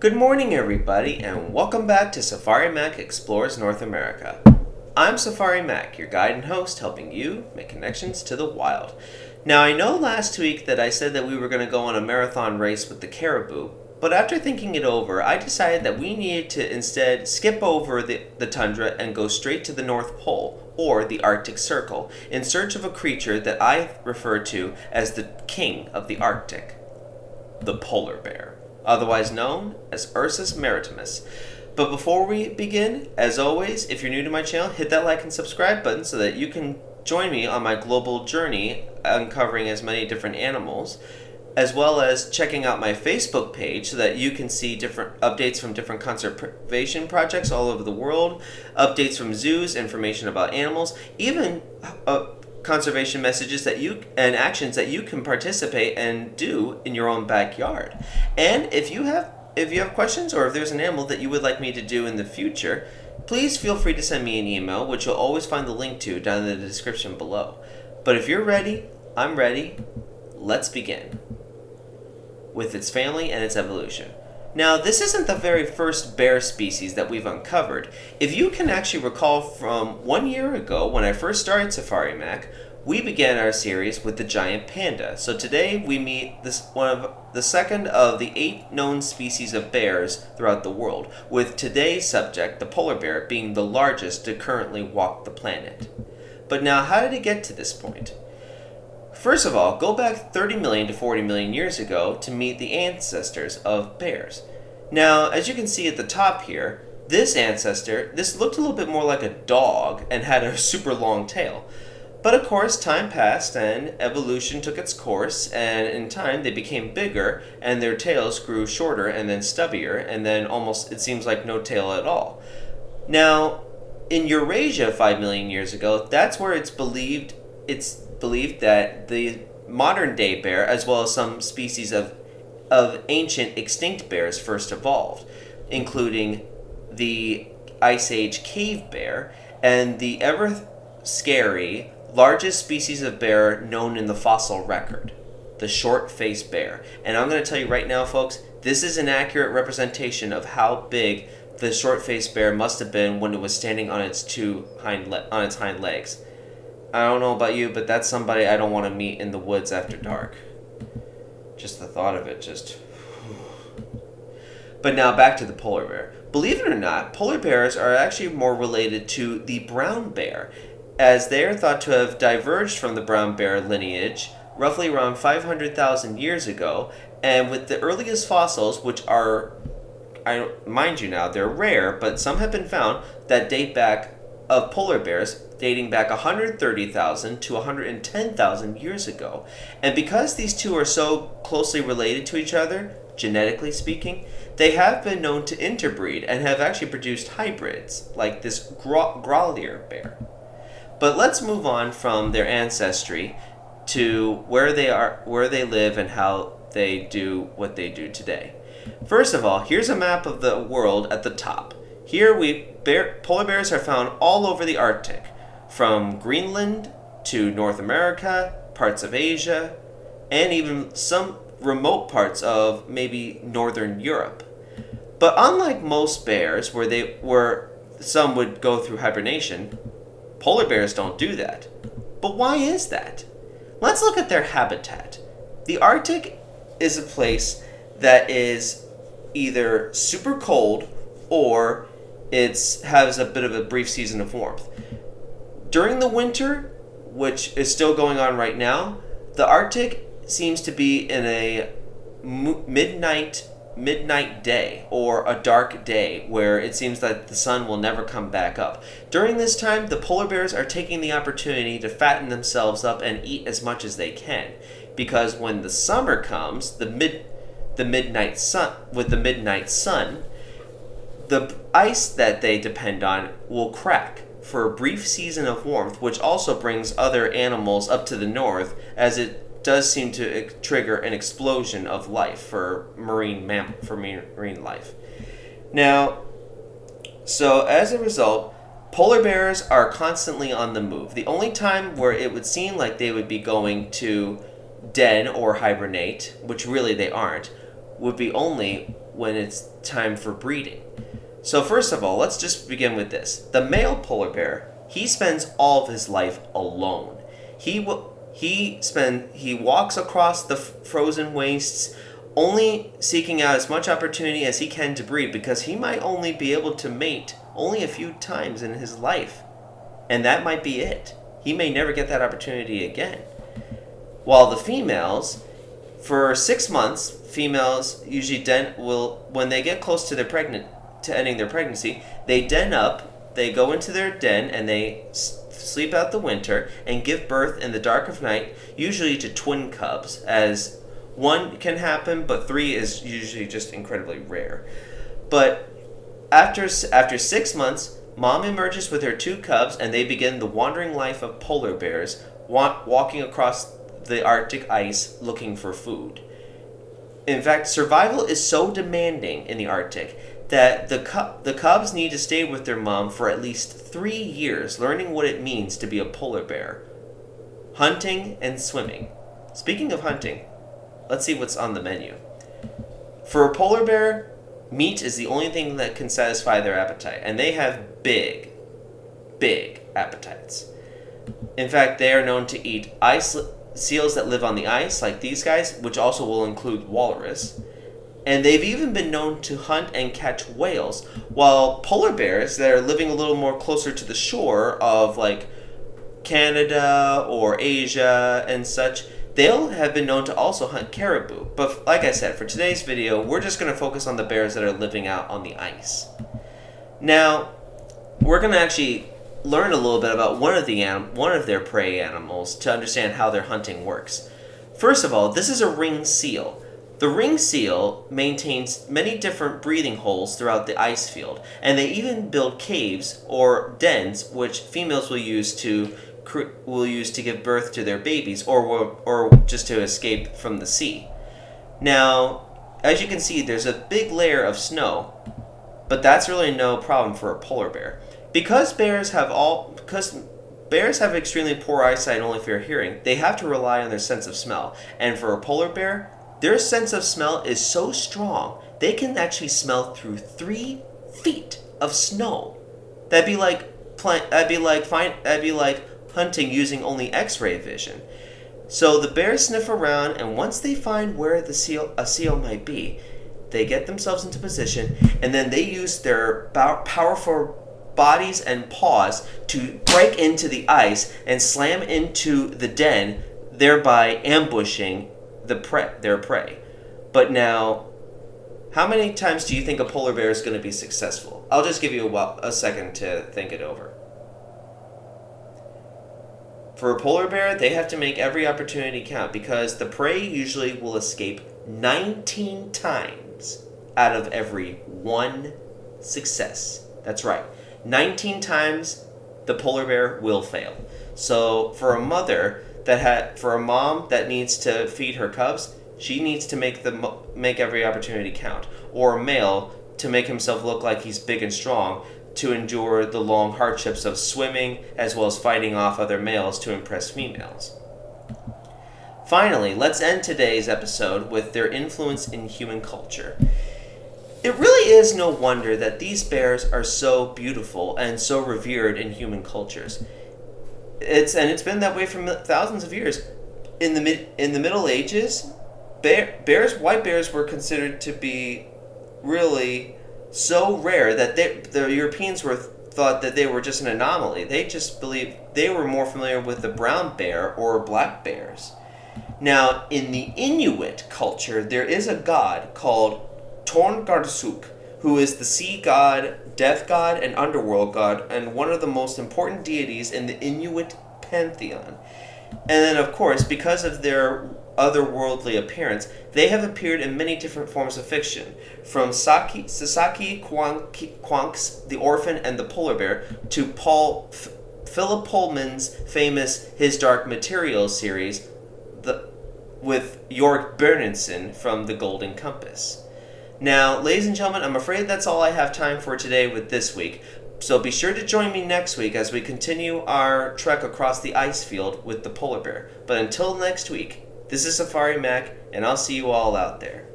Good morning, everybody, and welcome back to Safari Mac Explores North America. I'm Safari Mac, your guide and host, helping you make connections to the wild. Now, I know last week that I said that we were going to go on a marathon race with the caribou, but after thinking it over, I decided that we needed to instead skip over the tundra and go straight to the North Pole, or the Arctic Circle, in search of a creature that I refer to as the king of the Arctic, the polar bear, otherwise known as Ursus maritimus. But before we begin, as always, if you're new to my channel, hit that like and subscribe button so that you can join me on my global journey uncovering as many different animals, as well as checking out my Facebook page so that you can see different updates from different conservation projects all over the world, updates from zoos, information about animals, even conservation messages that you and actions that you can participate and do in your own backyard. And if you have questions, or if there's an animal that you would like me to do in the future, please feel free to send me an email, which you'll always find the link to down in the description below. But if you're ready, I'm ready. Let's begin with its family and its evolution. Now, this isn't the very first bear species that we've uncovered. If you can actually recall from 1 year ago when I first started Safari Mac, we began our series with the giant panda. So today we meet one of the second of the 8 known species of bears throughout the world, with today's subject, the polar bear, being the largest to currently walk the planet. But now, how did it get to this point? First of all, go back 30 million to 40 million years ago to meet the ancestors of bears. Now, as you can see at the top here, this looked a little bit more like a dog and had a super long tail. But of course, time passed and evolution took its course, and in time they became bigger and their tails grew shorter and then stubbier, and then almost it seems like no tail at all. Now, in Eurasia 5 million years ago, that's where it's believed that the modern day bear, as well as some species of ancient extinct bears, first evolved, including the Ice Age cave bear and the ever scary largest species of bear known in the fossil record, the short-faced bear. And I'm going to tell you right now, folks, this is an accurate representation of how big the short-faced bear must have been when it was standing on its hind legs. I don't know about you, but that's somebody I don't want to meet in the woods after dark. Just the thought of it, just... But now back to the polar bear. Believe it or not, polar bears are actually more related to the brown bear, as they are thought to have diverged from the brown bear lineage roughly around 500,000 years ago, and with the earliest fossils, which are, mind you now, they're rare, but some have been found that date back of polar bears dating back 130,000 to 110,000 years ago. And because these two are so closely related to each other, genetically speaking, they have been known to interbreed and have actually produced hybrids, like this Grolier bear. But let's move on from their ancestry to where they live and how they do what they do today. First of all, here's a map of the world at the top. Here polar bears are found all over the Arctic, from Greenland to North America, parts of Asia, and even some remote parts of maybe Northern Europe. But unlike most bears, where some would go through hibernation, polar bears don't do that. But why is that? Let's look at their habitat. The Arctic is a place that is either super cold or it has a bit of a brief season of warmth. During the winter, which is still going on right now, the Arctic seems to be in a midnight day, or a dark day, where it seems that the sun will never come back up. During this time, the polar bears are taking the opportunity to fatten themselves up and eat as much as they can, because when the summer comes, the midnight sun, the ice that they depend on will crack for a brief season of warmth, which also brings other animals up to the north, as it does seem to trigger an explosion of life for marine life. Now, so as a result, polar bears are constantly on the move. The only time where it would seem like they would be going to den or hibernate, which really they aren't, would be only when it's time for breeding. So first of all, let's just begin with this. The male polar bear, he spends all of his life alone. He walks across the frozen wastes, only seeking out as much opportunity as he can to breed, because he might only be able to mate only a few times in his life. And that might be it. He may never get that opportunity again. While the females, for 6 months, females usually when they get close to ending their pregnancy, they den up, they go into their den, and they sleep out the winter and give birth in the dark of night, usually to twin cubs, as 1 can happen, but 3 is usually just incredibly rare. But after 6 months, mom emerges with her 2 cubs, and they begin the wandering life of polar bears, walking across the Arctic ice looking for food. In fact, survival is so demanding in the Arctic that the cubs need to stay with their mom for at least 3 years, learning what it means to be a polar bear, hunting and swimming. Speaking of hunting, let's see what's on the menu. For a polar bear, meat is the only thing that can satisfy their appetite, and they have big appetites. In fact, they are known to eat seals that live on the ice, like these guys, which also will include walrus. And they've even been known to hunt and catch whales, while polar bears that are living a little more closer to the shore of like Canada or Asia and such, they'll have been known to also hunt caribou. But like I said, for today's video, we're just going to focus on the bears that are living out on the ice. Now, we're going to actually learn a little bit about one of their prey animals to understand how their hunting works. First of all, this is a ring seal. The ring seal maintains many different breathing holes throughout the ice field, and they even build caves or dens which females will use to give birth to their babies or just to escape from the sea. Now, as you can see, there's a big layer of snow, but that's really no problem for a polar bear. Because bears have extremely poor eyesight and only fair hearing, they have to rely on their sense of smell. And for a polar bear, their sense of smell is so strong, they can actually smell through 3 feet of snow. That'd be like hunting using only X-ray vision. So the bears sniff around, and once they find where a seal might be, they get themselves into position, and then they use their powerful bodies and paws to break into the ice and slam into the den, thereby ambushing their prey. But now, how many times do you think a polar bear is going to be successful? I'll just give you a second to think it over. For a polar bear, they have to make every opportunity count, because the prey usually will escape 19 times out of every 1 success. That's right. 19 times the polar bear will fail. So for a mom that needs to feed her cubs, she needs to make every opportunity count. Or a male to make himself look like he's big and strong, to endure the long hardships of swimming as well as fighting off other males to impress females. Finally, let's end today's episode with their influence in human culture. It really is no wonder that these bears are so beautiful and so revered in human cultures. It's been that way for thousands of years. In the Middle Ages, white bears were considered to be really so rare that the Europeans thought that they were just an anomaly. They just believed they were more familiar with the brown bear or black bears. Now, in the Inuit culture, there is a god called Torngarsuk, who is the sea god, death god, and underworld god, and one of the most important deities in the Inuit pantheon. And then, of course, because of their otherworldly appearance, they have appeared in many different forms of fiction, from Sasaki Quank's The Orphan and the Polar Bear to Philip Pullman's famous His Dark Materials series with Jorg Bjørnson from The Golden Compass. Now, ladies and gentlemen, I'm afraid that's all I have time for today with this week. So be sure to join me next week as we continue our trek across the ice field with the polar bear. But until next week, this is Safari Mac, and I'll see you all out there.